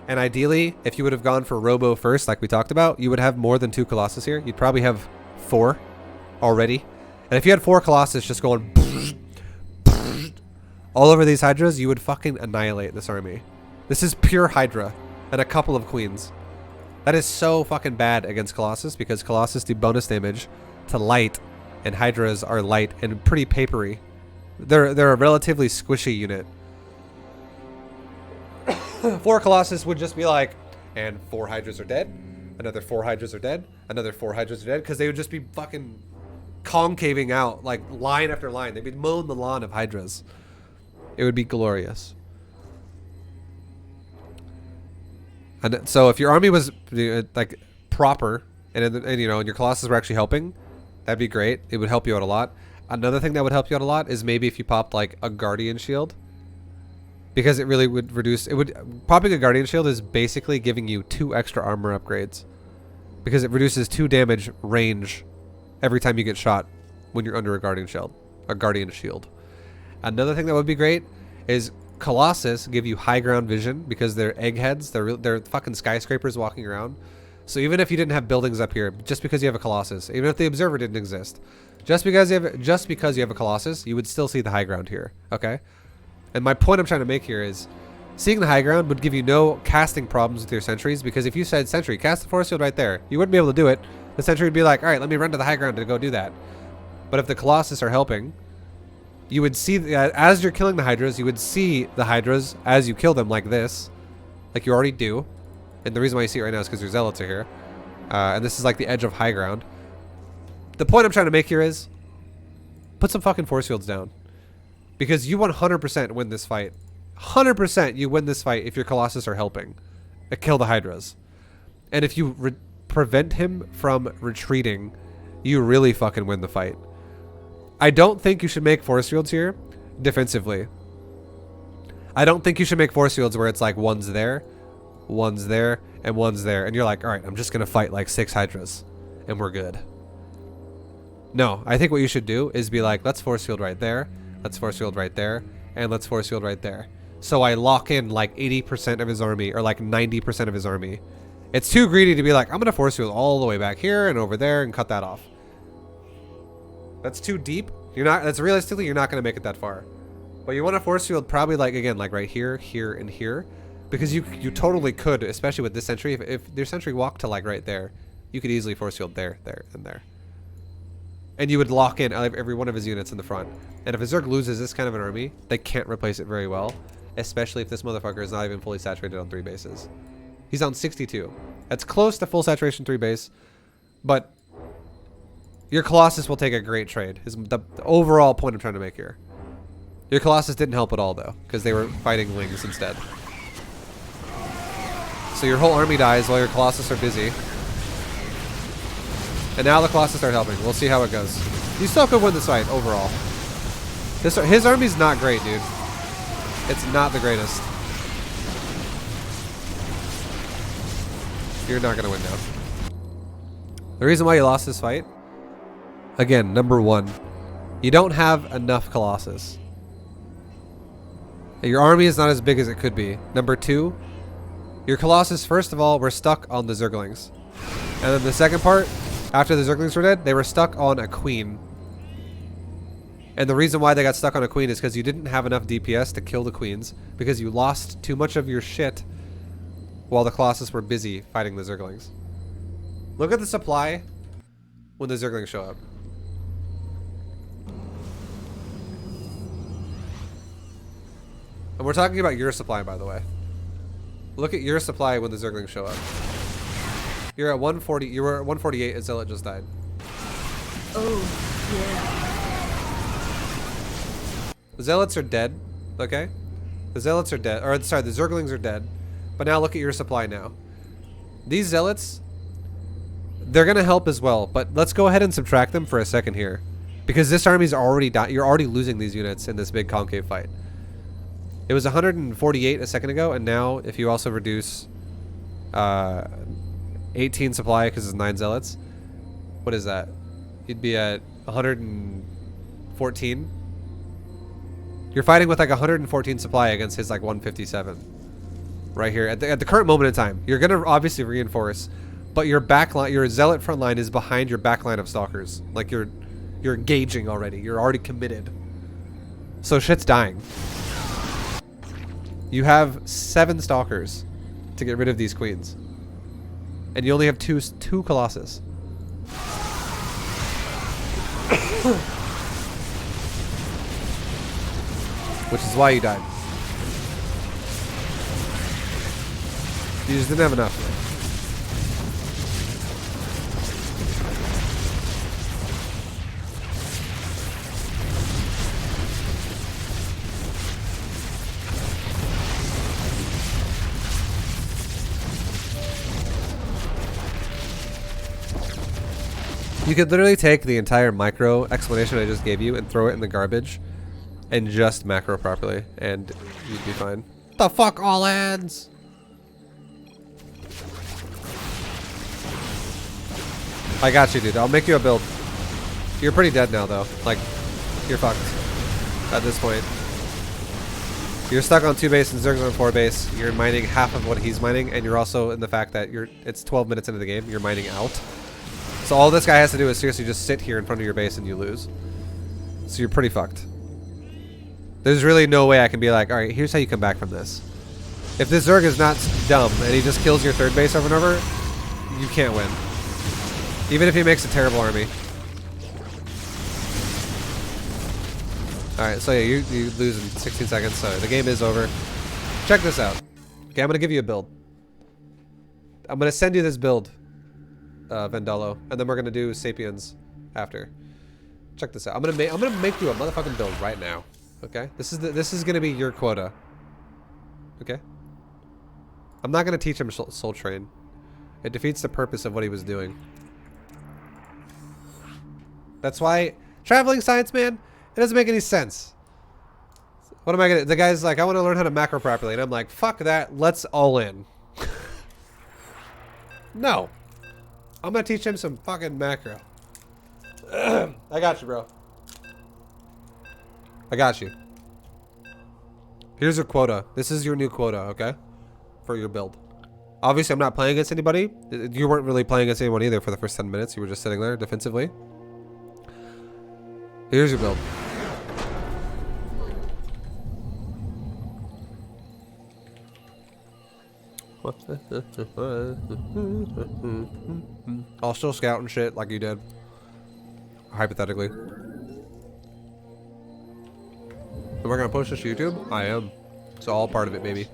And ideally, if you would have gone for Robo first, like we talked about, you would have more than 2 Colossus here. You'd probably have 4 already. And if you had 4 Colossus just going all over these Hydras, you would fucking annihilate this army. This is pure Hydra and a couple of Queens. That is so fucking bad against Colossus because Colossus do bonus damage to light, and Hydras are light and pretty papery. They're a relatively squishy unit. 4 Colossus would just be like, and 4 Hydras are dead, another 4 Hydras are dead, another 4 Hydras are dead, because they would just be fucking concaving out, like line after line. They'd be mowing the lawn of Hydras. It would be glorious. And so if your army was like proper, and you know, and your Colossus were actually helping, that'd be great. It would help you out a lot. Another thing that would help you out a lot is maybe if you popped like a Guardian Shield, because it really would reduce. It would popping a Guardian Shield is basically giving you 2 extra armor upgrades, because it reduces 2 damage range every time you get shot when you're under a Guardian Shield. Another thing that would be great is Colossus give you high ground vision, because they're eggheads. They're fucking skyscrapers walking around. So even if you didn't have buildings up here, just because you have a Colossus, even if the Observer didn't exist, just because you have a Colossus, you would still see the high ground here. Okay. And my point I'm trying to make here is, seeing the high ground would give you no casting problems with your sentries, because if you said sentry, cast the force field right there, you wouldn't be able to do it. The sentry would be like, all right, let me run to the high ground to go do that. But if the Colossus are helping, you would see, as you're killing the Hydras, you would see the Hydras as you kill them like this, like you already do. And the reason why you see it right now is because your Zealots are here. And this is like the edge of high ground. The point I'm trying to make here is, put some fucking force fields down. Because you 100% win this fight. 100% you win this fight if your Colossus are helping. Kill the Hydras. And if you prevent him from retreating, you really fucking win the fight. I don't think you should make force fields here defensively. I don't think you should make force fields where it's like one's there, and one's there. And you're like, all right, I'm just going to fight like 6 Hydras and we're good. No, I think what you should do is be like, let's force field right there. Let's force field right there. And let's force field right there. So I lock in like 80% of his army, or like 90% of his army. It's too greedy to be like, I'm going to force field all the way back here and over there and cut that off. That's too deep. That's realistically, you're not going to make it that far. But you want to force field probably like, again, like right here, here, and here. Because you totally could, especially with this sentry. If your sentry walked to like right there, you could easily force field there, there, and there. And you would lock in every one of his units in the front. And if a Zerg loses this kind of an army, they can't replace it very well. Especially if this motherfucker is not even fully saturated on 3 bases. He's on 62. That's close to full saturation 3 base. But your Colossus will take a great trade. Is the overall point I'm trying to make here. Your Colossus didn't help at all though, because they were fighting wings instead. So your whole army dies while your Colossus are busy. And now the Colossus start helping. We'll see how it goes. You still could win this fight overall. His army's not great, dude. It's not the greatest. You're not gonna win now. The reason why you lost this fight, again, number 1, you don't have enough Colossus. Your army is not as big as it could be. Number 2, your Colossus, first of all, were stuck on the Zerglings. And then the second part, after the Zerglings were dead, they were stuck on a queen. And the reason why they got stuck on a queen is because you didn't have enough DPS to kill the queens, because you lost too much of your shit while the Colossus were busy fighting the Zerglings. Look at the supply when the Zerglings show up. And we're talking about your supply, by the way. Look at your supply when the Zerglings show up. You're at 140. You were at 148 as Zealot just died. Oh, yeah. The Zealots are dead. Okay? The Zealots are dead. Or, sorry, the Zerglings are dead. But now look at your supply now. These Zealots, they're going to help as well. But let's go ahead and subtract them for a second here. Because this army's already died. You're already losing these units in this big concave fight. It was 148 a second ago. And now, if you also reduce 18 supply because it's 9 Zealots. What is that? You'd be at 114. You're fighting with like 114 supply against his like 157. Right here. At the current moment in time. You're going to obviously reinforce. But your backline, your Zealot front line is behind your backline of Stalkers. Like you're engaging already. You're already committed. So shit's dying. You have 7 Stalkers to get rid of these queens. And you only have two Colossus. Which is why you died. You just didn't have enough. You could literally take the entire micro explanation I just gave you and throw it in the garbage and just macro properly, and you'd be fine. The fuck all ends? I got you, dude. I'll make you a build. You're pretty dead now, though. Like, you're fucked at this point. You're stuck on 2 base and Zerg's on 4 base. You're mining half of what he's mining, and you're also in the fact that it's 12 minutes into the game. You're mining out. So all this guy has to do is seriously just sit here in front of your base and you lose. So you're pretty fucked. There's really no way I can be like, alright, here's how you come back from this. If this Zerg is not dumb and he just kills your 3rd base over and over, you can't win. Even if he makes a terrible army. Alright, so yeah, you lose in 16 seconds, so the game is over. Check this out. Okay, I'm gonna give you a build. I'm gonna send you this build, Vandalo, and then we're gonna do Sapiens after. Check this out. I'm gonna make you a motherfucking build right now. Okay? This is gonna be your quota. Okay? I'm not gonna teach him Soul Train. It defeats the purpose of what he was doing. That's why traveling science, man, it doesn't make any sense. What am I gonna? The guy's like, I want to learn how to macro properly, and I'm like, fuck that. Let's all in. No, I'm gonna teach him some fucking macro. I got you, bro. I got you. Here's your quota. This is your new quota, okay? For your build. Obviously, I'm not playing against anybody. You weren't really playing against anyone either for the first 10 minutes. You were just sitting there defensively. Here's your build. I'll still scout and shit like you did. Hypothetically. And we're gonna post this to YouTube? I am. It's all part of it, baby.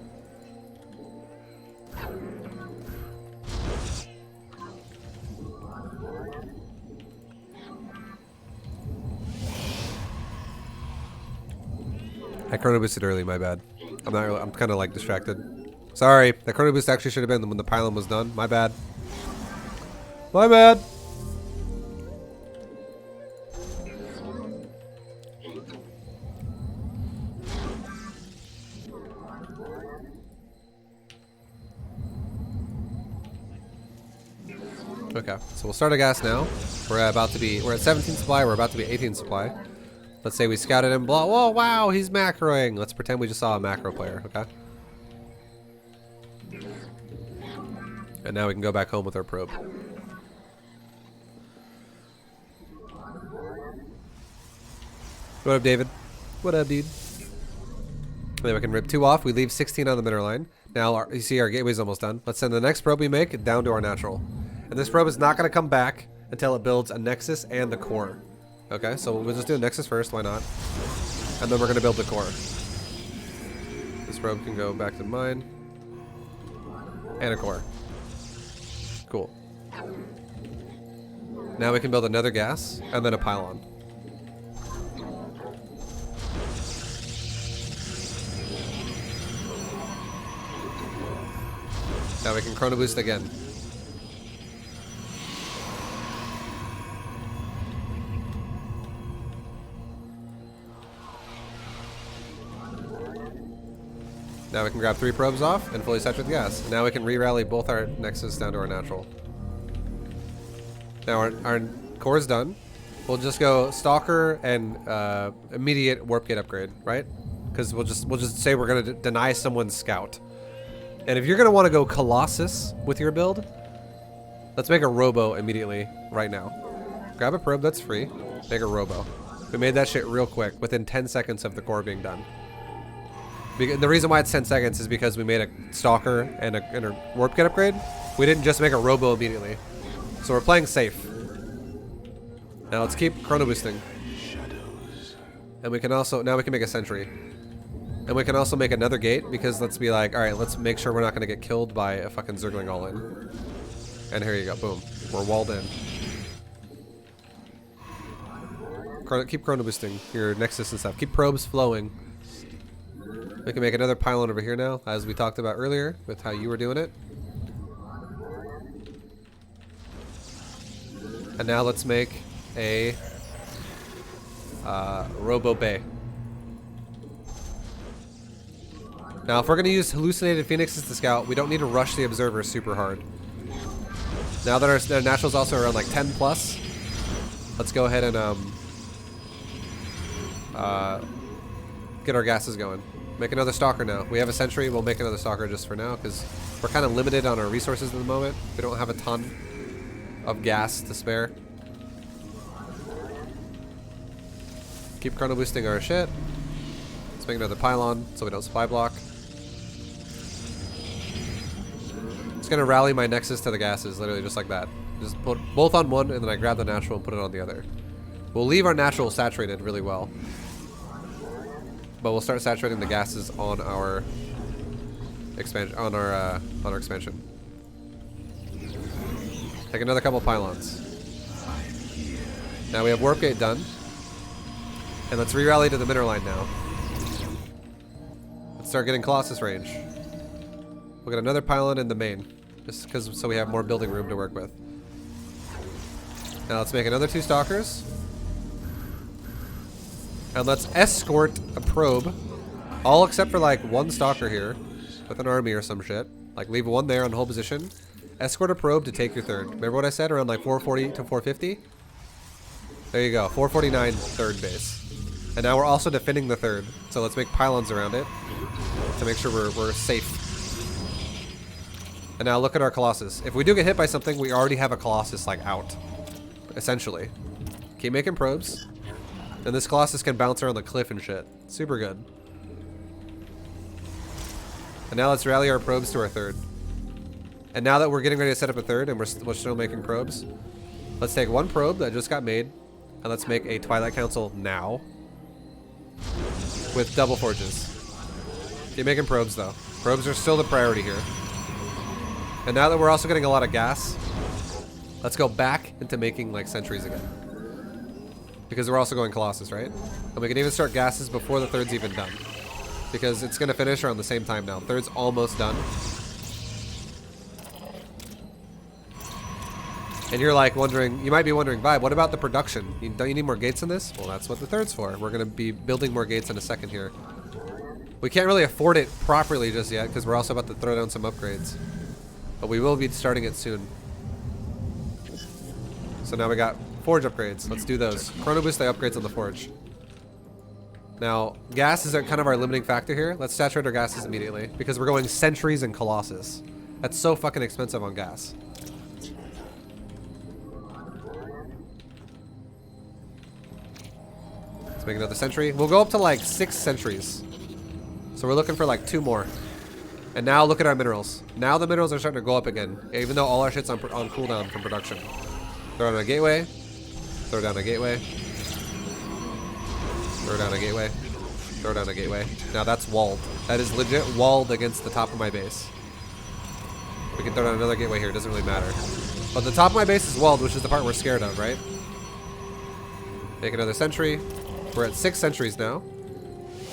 I chrono boosted early, my bad. I'm kind of like distracted. Sorry, the chrono boost actually should have been when the pylon was done. My bad. My bad. Okay, so we'll start a gas now. We're at 17 supply, we're about to be 18 supply. Let's say we scouted him, blah, whoa, wow, he's macroing. Let's pretend we just saw a macro player, okay? And now we can go back home with our probe. What up, David? What up, dude? And then we can rip 2 off. We leave 16 on the middle line. Now, you see our gateway's almost done. Let's send the next probe we make down to our natural. And this probe is not going to come back until it builds a nexus and the core. Okay, so we'll just do a nexus first, why not? And then we're going to build the core. This probe can go back to mine. And a core. Cool. Now we can build another gas, and then a pylon. Now we can chrono boost again. Now we can grab 3 probes off and fully saturate the gas. Now we can re-rally both our nexus down to our natural. Now our core is done. We'll just go Stalker and immediate warp gate upgrade, right? Because we'll just say we're gonna deny someone's scout. And if you're gonna want to go Colossus with your build, let's make a robo immediately right now. Grab a probe that's free. Make a robo. We made that shit real quick within 10 seconds of the core being done. The reason why it's 10 seconds is because we made a Stalker and a warp kit upgrade. We didn't just make a robo immediately. So we're playing safe. Now let's keep chrono boosting. And we can also, now we can make a sentry. And we can also make another gate because let's be like, alright, let's make sure we're not going to get killed by a fucking Zergling all in. And here you go, boom. We're walled in. Keep chrono boosting your nexus and stuff. Keep probes flowing. We can make another pylon over here now, as we talked about earlier, with how you were doing it. And now let's make a Robo Bay. Now, if we're going to use hallucinated phoenixes to scout, we don't need to rush the observers super hard. Now that our natural's also around like 10 plus, let's go ahead and get our gases going. Make another stalker now. We have a sentry. We'll make another stalker just for now because we're kind of limited on our resources at the moment. We don't have a ton of gas to spare. Keep chrono boosting our shit. Let's make another pylon so we don't supply block. It's gonna rally my nexus to the gases, literally just like that. Just put both on one and then I grab the natural and put it on the other. We'll leave our natural saturated really well. But we'll start saturating the gases on our expansion on our expansion. Take another couple pylons. Now we have warp gate done. And let's re-rally to the mineral line now. Let's start getting Colossus range. We'll get another pylon in the main. Just because so we have more building room to work with. Now let's make another 2 stalkers. And let's escort a probe. All except for like 1 stalker here. With an army or some shit. Like leave 1 there on hold position. Escort a probe to take your third. Remember what I said? Around like 440 to 450? There you go. 449 third base. And now we're also defending the third. So let's make pylons around it. To make sure we're safe. And now look at our Colossus. If we do get hit by something, we already have a Colossus like out. Essentially. Keep making probes. And this Colossus can bounce around the cliff and shit. Super good. And now let's rally our probes to our third. And now that we're getting ready to set up a third and we're still making probes, let's take 1 probe that just got made and let's make a Twilight Council now with double forges. Keep making probes though. Probes are still the priority here. And now that we're also getting a lot of gas, let's go back into making like sentries again. Because we're also going Colossus, right? And we can even start gases before the third's even done. Because it's gonna finish around the same time now. Third's almost done. And you're like wondering, you might be wondering, ViBE, what about the production? Don't you need more gates in this? Well, that's what the third's for. We're gonna be building more gates in a second here. We can't really afford it properly just yet because we're also about to throw down some upgrades. But we will be starting it soon. So now we got forge upgrades. Let's do those. Chrono boost the upgrades on the forge. Now, gas is kind of our limiting factor here. Let's saturate our gases immediately because we're going sentries and Colossus. That's so fucking expensive on gas. Let's make another sentry. We'll go up to like 6 sentries. So we're looking for like 2 more. And now look at our minerals. Now the minerals are starting to go up again, even though all our shit's on cooldown from production. Throw down a gateway. Throw down a gateway. Throw down a gateway. Throw down a gateway. Now that's walled. That is legit walled against the top of my base. We can throw down another gateway here. It doesn't really matter. But the top of my base is walled, which is the part we're scared of, right? Make another sentry. We're at 6 sentries now.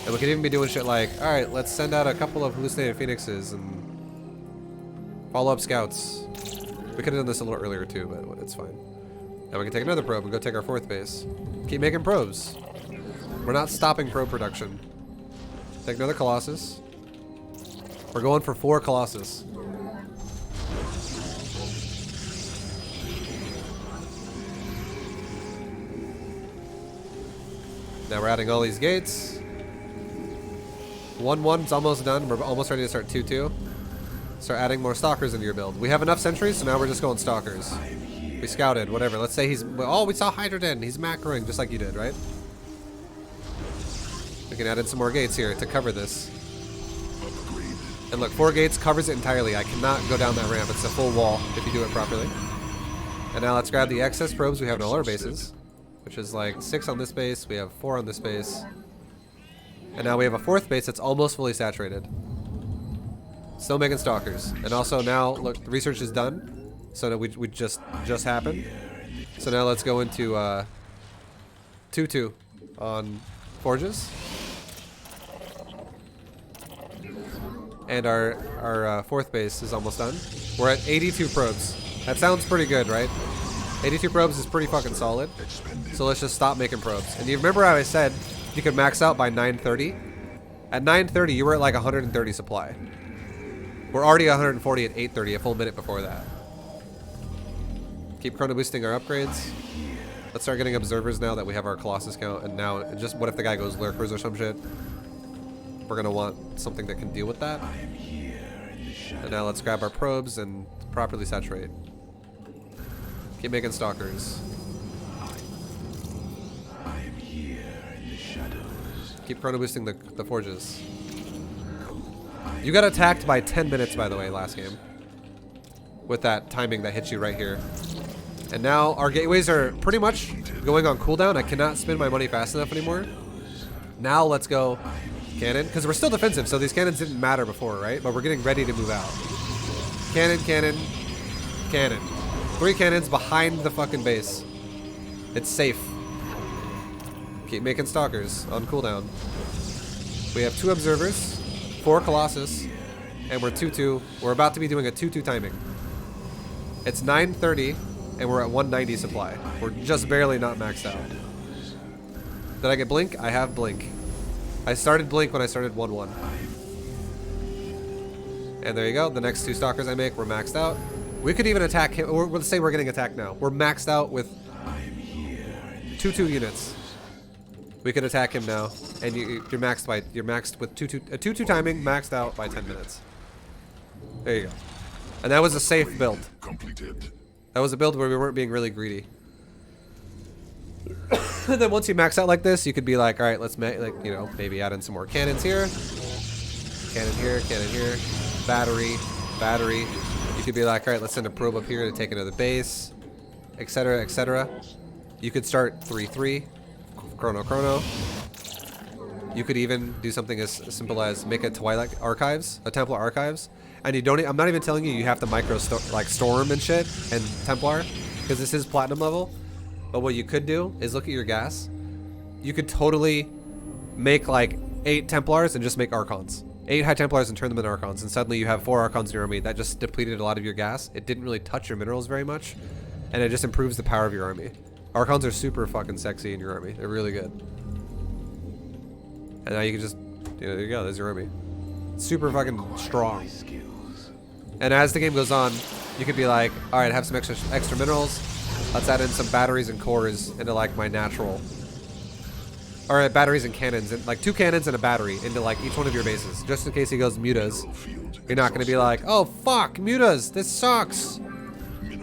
And we could even be doing shit like, alright, let's send out a couple of hallucinated phoenixes and follow up scouts. We could have done this a little earlier too, but it's fine. Now we can take another probe and go take our 4th base. Keep making probes. We're not stopping probe production. Take another Colossus. We're going for 4 Colossus. Now we're adding all these gates. 1-1's almost done. We're almost ready to start 2-2. Start adding more stalkers into your build. We have enough sentries, so now we're just going stalkers. We scouted, whatever. Let's say he's... Oh, we saw hydrogen. He's macroing just like you did, right? We can add in some more gates here to cover this. And look, 4 gates covers it entirely. I cannot go down that ramp. It's a full wall if you do it properly. And now let's grab the excess probes we have in all our bases. Which is like 6 on this base. We have 4 on this base. And now we have a 4th base that's almost fully saturated. Still making stalkers. And also now, look, the research is done. So that we just happened. So now let's go into 2-2 on forges. And our 4th base is almost done. We're at 82 probes. That sounds pretty good, right? 82 probes is pretty fucking solid. So let's just stop making probes. And you remember how I said you could max out by 9:30? At 9:30, you were at like 130 supply. We're already 140 at 8:30, a full minute before that. Keep chrono boosting our upgrades. Let's start getting observers now that we have our Colossus count. And now, just what if the guy goes lurkers or some shit? We're gonna want something that can deal with that. And now let's grab our probes and properly saturate. Keep making stalkers. Keep chrono boosting the forges. You got attacked by 10 minutes, by the way, last game. With that timing that hits you right here. And now our gateways are pretty much going on cooldown. I cannot spend my money fast enough anymore. Now let's go cannon, because we're still defensive, so these cannons didn't matter before, right? But we're getting ready to move out. Cannon, cannon, cannon. 3 cannons behind the fucking base. It's safe. Keep making stalkers on cooldown. We have 2 observers, 4 Colossus, and we're 2-2. We're about to be doing a 2-2 timing. It's 9:30, and we're at 190 supply. We're just barely not maxed out. Did I get blink? I have blink. I started blink when I started 1-1. And there you go. The next 2 stalkers I make, we're maxed out. We could even attack him. Or let's say we're getting attacked now. We're maxed out with 2-2 units. We could attack him now, and you're maxed with 2-2 timing, maxed out by 10 minutes. There you go. And that was a safe build. That was a build where we weren't being really greedy. And then once you max out like this, you could be like, all right, let's make, like, you know, maybe add in some more cannons here, cannon here, battery, battery. You could be like, all right, let's send a probe up here to take another base, etc., etc. You could start 3-3, chrono. You could even do something as simple as make a Twilight Archives, a Templar Archives, and you don't. I'm not even telling you you have to micro like Storm and shit and Templar, because this is Platinum level. But what you could do is look at your gas. You could totally make like 8 Templars and just make Archons. 8 High Templars and turn them into Archons, and suddenly you have 4 Archons in your army. That just depleted a lot of your gas. It didn't really touch your minerals very much, and it just improves the power of your army. Archons are super fucking sexy in your army. They're really good. And now you can just, you know, there you go. There's your army. Super fucking strong. And as the game goes on, you could be like, all right, have some extra minerals. Let's add in some batteries and cores into like my natural. Or batteries and cannons, and like 2 cannons and a battery into like each one of your bases, just in case he goes mutas. You're not gonna be like, oh fuck, mutas, this sucks. You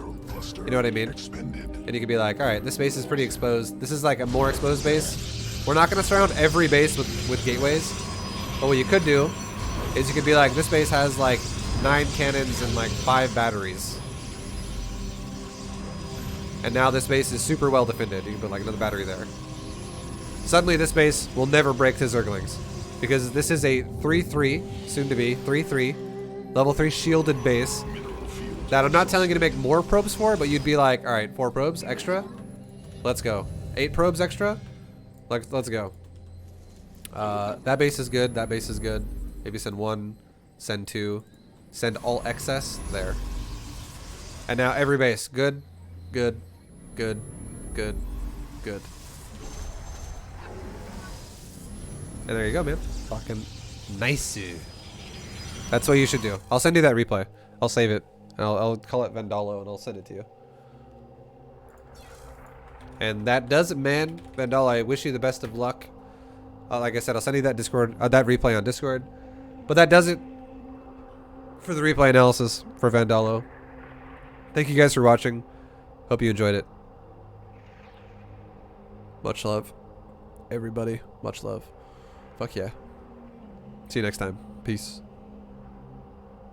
know what I mean? And you could be like, all right, this base is pretty exposed. This is like a more exposed base. We're not gonna surround every base with gateways, but what you could do is you could be like, this base has like 9 cannons and like 5 batteries. And now this base is super well defended. You can put like another battery there. Suddenly this base will never break to Zerglings, because this is a 3-3, soon to be 3-3, level 3 shielded base that I'm not telling you to make more probes for, but you'd be like, all right, 4 probes extra, let's go. 8 probes extra, let's go. That base is good. That base is good. Maybe send 1, send 2, send all excess there. And now every base, good, good, good, good, good. And there you go, man. Fucking nice. That's what you should do. I'll send you that replay. I'll save it. I'll call it Vandalo and I'll send it to you. And that does it, man. Vandalo, I wish you the best of luck. Like I said, I'll send you that Discord, that replay on Discord. But that does it for the replay analysis for Vandalo. Thank you guys for watching. Hope you enjoyed it. Much love, everybody. Much love. Fuck yeah. See you next time. Peace.